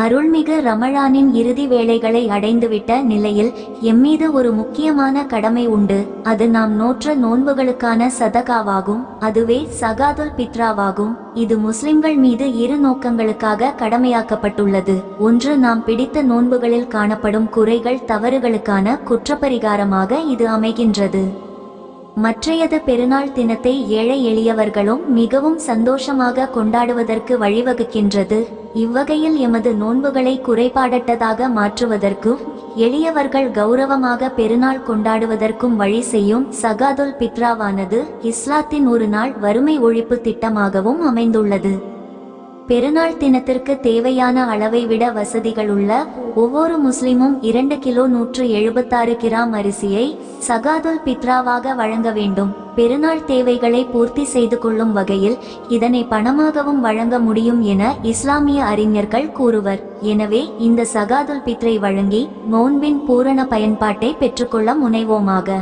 அருள்மிகு ரமலானின் இறுதி வேளைகளை அடைந்துவிட்ட நிலையில் எம்மீது ஒரு முக்கியமான கடமை உண்டு. அது நாம் நோற்ற நோன்புகளுக்கான சதகாவாகும். அதுவே சகாதுல் பித்ராவாகும். இது முஸ்லிம்கள் மீது இரு நோக்கங்களுக்காக கடமையாக்கப்பட்டுள்ளது. ஒன்று, நாம் பிடித்த நோன்புகளில் காணப்படும் குறைகள் தவறுகளுக்கான குற்றப்பரிகாரமாக இது அமைகின்றது. மற்றையது பெருநாள் தினத்தை ஏழை எளியவர்களும் மிகவும் சந்தோஷமாக கொண்டாடுவதற்கு வழிவகுக்கின்றது. இவ்வகையில் எமது நோன்புகளை குறைபாடற்றதாக மாற்றுவதற்கும் எளியவர்கள் கௌரவமாக பெருநாள் கொண்டாடுவதற்கும் வழி செய்யும் சகாதுல் பித்ராவானது இஸ்லாத்தின் ஒரு நாள் வறுமை ஒழிப்பு திட்டமாகவும் அமைந்துள்ளது. பெருநாள் தினத்திற்கு தேவையான அளவை விட வசதிகளுள்ள ஒவ்வொரு முஸ்லிமும் 2 கிலோ 176 கிராம் அரிசியை சகாதுல் பித்ராவாக வழங்க வேண்டும். பெருநாள் தேவைகளை பூர்த்தி செய்து கொள்ளும் வகையில் இதனை பணமாகவும் வழங்க முடியும் என இஸ்லாமிய அறிஞர்கள் கூறுவர். எனவே இந்த சகாதுல் பித்ரை வழங்கி நோன்பின் பூரண பயன்பாட்டை பெற்றுக்கொள்ள முனைவோமாக.